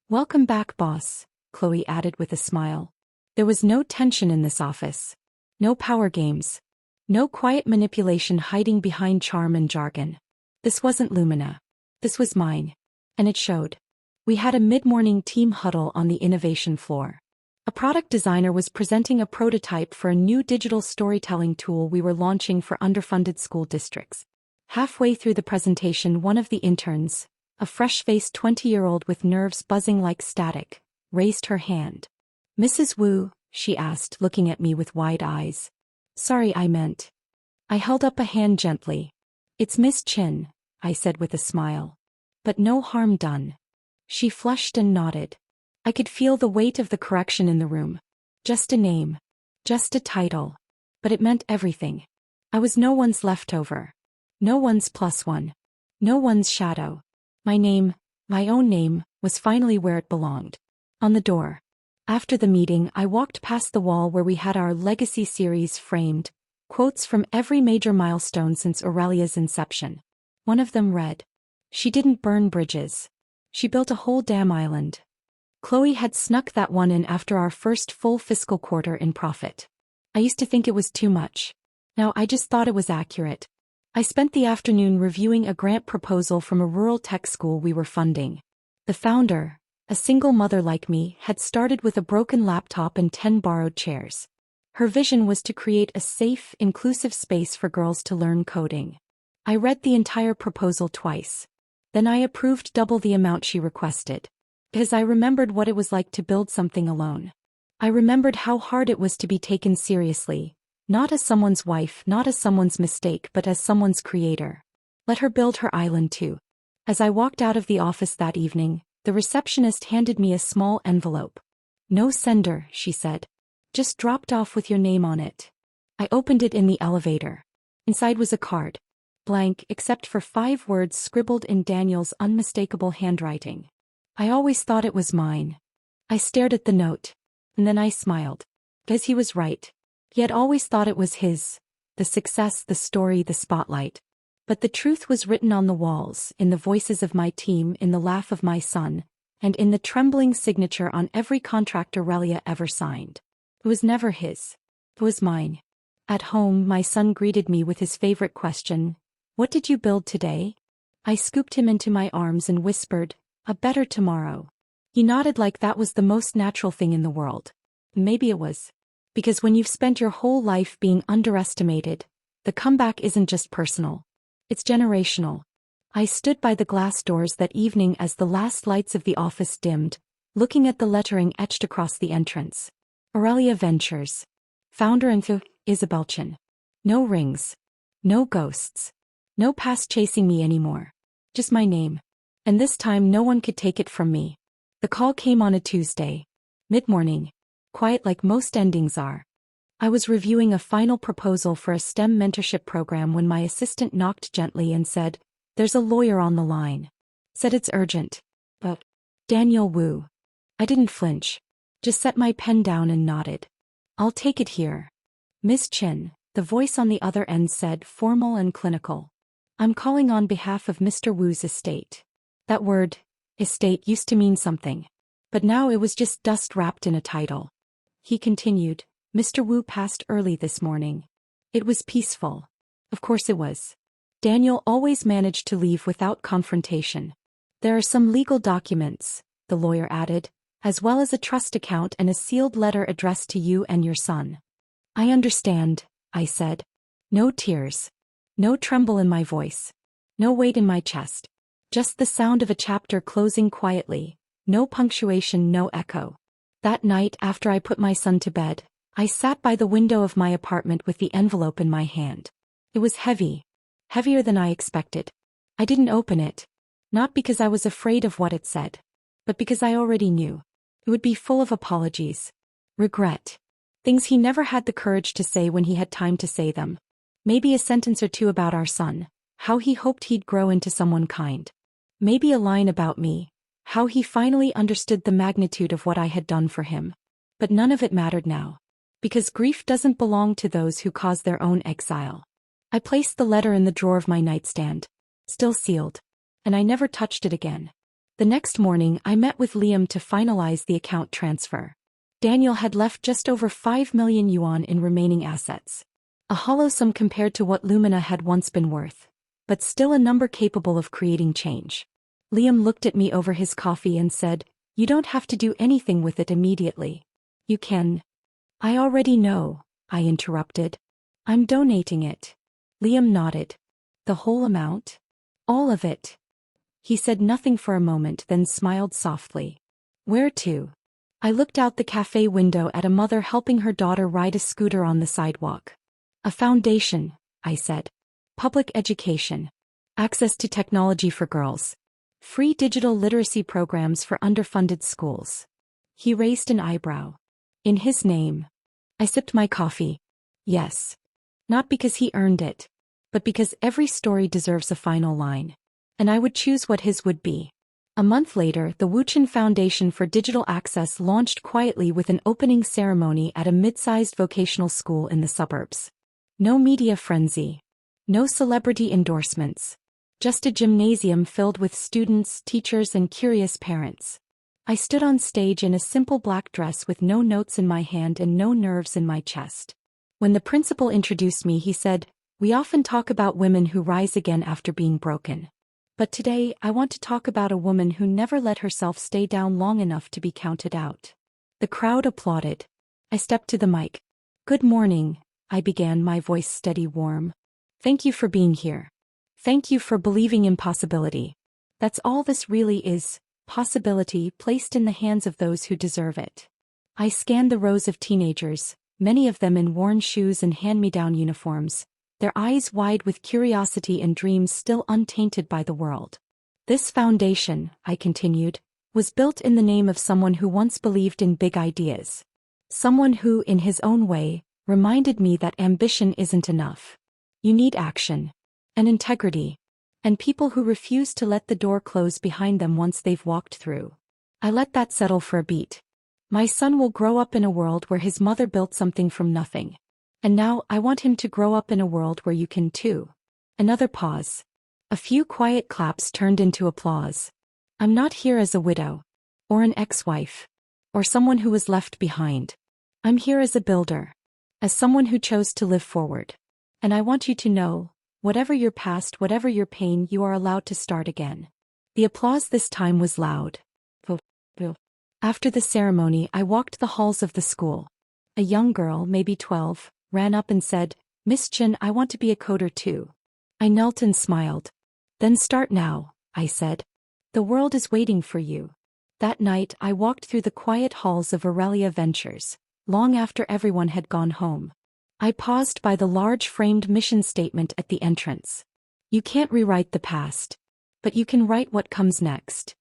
"Welcome back, boss," Chloe added with a smile. There was no tension in this office. No power games. No quiet manipulation hiding behind charm and jargon. This wasn't Lumina. This was mine. And it showed. We had a mid-morning team huddle on the innovation floor. A product designer was presenting a prototype for a new digital storytelling tool we were launching for underfunded school districts. Halfway through the presentation, one of the interns, a fresh-faced 20-year-old with nerves buzzing like static, raised her hand. "Mrs. Wu," she asked, looking at me with wide eyes. "Sorry, I meant." I held up a hand gently. "It's Miss Chin," I said with a smile. "But no harm done." She flushed and nodded. I could feel the weight of the correction in the room. Just a name. Just a title. But it meant everything. I was no one's leftover. No one's plus one. No one's shadow. My name, my own name, was finally where it belonged. On the door. After the meeting, I walked past the wall where we had our legacy series framed, quotes from every major milestone since Orurelia's inception. One of them read, "She didn't burn bridges. She built a whole damn island." Chloe had snuck that one in after our first full fiscal quarter in profit. I used to think it was too much. Now I just thought it was accurate. I spent the afternoon reviewing a grant proposal from a rural tech school we were funding. The founder, a single mother like me, had started with a broken laptop and 10 borrowed chairs. Her vision was to create a safe, inclusive space for girls to learn coding. I read the entire proposal twice. Then I approved double the amount she requested. Because I remembered what it was like to build something alone. I remembered how hard it was to be taken seriously, not as someone's wife, not as someone's mistake, but as someone's creator. Let her build her island too. As I walked out of the office that evening, the receptionist handed me a small envelope. "No sender," she said. "Just dropped off with your name on it." I opened it in the elevator. Inside was a card. Blank except for 5 words scribbled in Daniel's unmistakable handwriting. I always thought it was mine. I stared at the note. And then I smiled. Because he was right. He had always thought it was his. The success, the story, the spotlight. But the truth was written on the walls, in the voices of my team, in the laugh of my son, and in the trembling signature on every contract Orurelia ever signed. It was never his. It was mine. At home, my son greeted me with his favorite question, "What did you build today?" I scooped him into my arms and whispered, "A better tomorrow." He nodded like that was the most natural thing in the world. Maybe it was. Because when you've spent your whole life being underestimated, the comeback isn't just personal. It's generational. I stood by the glass doors that evening as the last lights of the office dimmed, looking at the lettering etched across the entrance. Orurelia Ventures. Founder and Isabel Chin. No rings. No ghosts. No past chasing me anymore. Just my name. And this time no one could take it from me. The call came on a Tuesday. Mid-morning. Quiet like most endings are. I was reviewing a final proposal for a STEM mentorship program when my assistant knocked gently and said, "There's a lawyer on the line." Said it's urgent. But Daniel Wu. I didn't flinch. Just set my pen down and nodded. "I'll take it here." "Miss Chin," the voice on the other end said, formal and clinical. "I'm calling on behalf of Mr. Wu's estate." That word, estate, used to mean something. But now it was just dust wrapped in a title. He continued, "Mr. Wu passed early this morning. It was peaceful." Of course it was. Daniel always managed to leave without confrontation. "There are some legal documents," the lawyer added, "as well as a trust account and a sealed letter addressed to you and your son." "I understand," I said. No tears. No tremble in my voice. No weight in my chest. Just the sound of a chapter closing quietly, no punctuation, no echo. That night after I put my son to bed, I sat by the window of my apartment with the envelope in my hand. It was heavy. Heavier than I expected. I didn't open it. Not because I was afraid of what it said, but because I already knew. It would be full of apologies. Regret. Things he never had the courage to say when he had time to say them. Maybe a sentence or two about our son, how he hoped he'd grow into someone kind. Maybe a line about me, how he finally understood the magnitude of what I had done for him. But none of it mattered now. Because grief doesn't belong to those who cause their own exile. I placed the letter in the drawer of my nightstand, still sealed, and I never touched it again. The next morning I met with Liam to finalize the account transfer. Daniel had left just over 5 million yuan in remaining assets. A hollow sum compared to what Lumina had once been worth, but still a number capable of creating change. Liam looked at me over his coffee and said, "You don't have to do anything with it immediately. You can." "I already know," I interrupted. "I'm donating it." Liam nodded. "The whole amount? All of it?" He said nothing for a moment, then smiled softly. "Where to?" I looked out the cafe window at a mother helping her daughter ride a scooter on the sidewalk. "A foundation," I said. "Public education. Access to technology for girls. Free digital literacy programs for underfunded schools." He raised an eyebrow. "In his name." I sipped my coffee. Yes. Not because he earned it, but because every story deserves a final line. And I would choose what his would be. A month later, the Wuchen Foundation for Digital Access launched quietly with an opening ceremony at a mid-sized vocational school in the suburbs. No media frenzy. No celebrity endorsements. Just a gymnasium filled with students, teachers, and curious parents. I stood on stage in a simple black dress with no notes in my hand and no nerves in my chest. When the principal introduced me, he said, "We often talk about women who rise again after being broken. But today, I want to talk about a woman who never let herself stay down long enough to be counted out." The crowd applauded. I stepped to the mic. "Good morning," I began, my voice steady, warm. "Thank you for being here. Thank you for believing in possibility. That's all this really is, possibility placed in the hands of those who deserve it." I scanned the rows of teenagers, many of them in worn shoes and hand-me-down uniforms, their eyes wide with curiosity and dreams still untainted by the world. "This foundation," I continued, "was built in the name of someone who once believed in big ideas. Someone who, in his own way, reminded me that ambition isn't enough. You need action. And integrity. And people who refuse to let the door close behind them once they've walked through." I let that settle for a beat. My son will grow up in a world where his mother built something from nothing. And now I want him to grow up in a world where you can too. Another pause. A few quiet claps turned into applause. "I'm not here as a widow. Or an ex-wife. Or someone who was left behind. I'm here as a builder. As someone who chose to live forward. And I want you to know, whatever your past, whatever your pain, you are allowed to start again." The applause this time was loud. After the ceremony, I walked the halls of the school. A young girl, maybe 12, ran up and said, "Miss Chen, I want to be a coder too." I knelt and smiled. "Then start now," I said. "The world is waiting for you." That night, I walked through the quiet halls of Orurelia Ventures, long after everyone had gone home. I paused by the large framed mission statement at the entrance. "You can't rewrite the past. But you can write what comes next."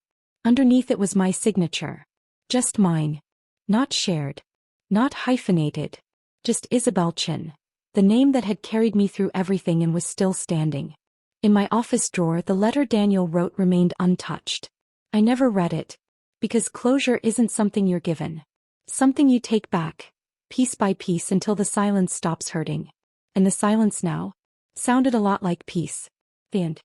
Underneath it was my signature. Just mine. Not shared. Not hyphenated. Just Isabel Chen. The name that had carried me through everything and was still standing. In my office drawer, the letter Daniel wrote remained untouched. I never read it. Because closure isn't something you're given. Something you take back, piece by piece, until the silence stops hurting. And the silence now sounded a lot like peace. The end.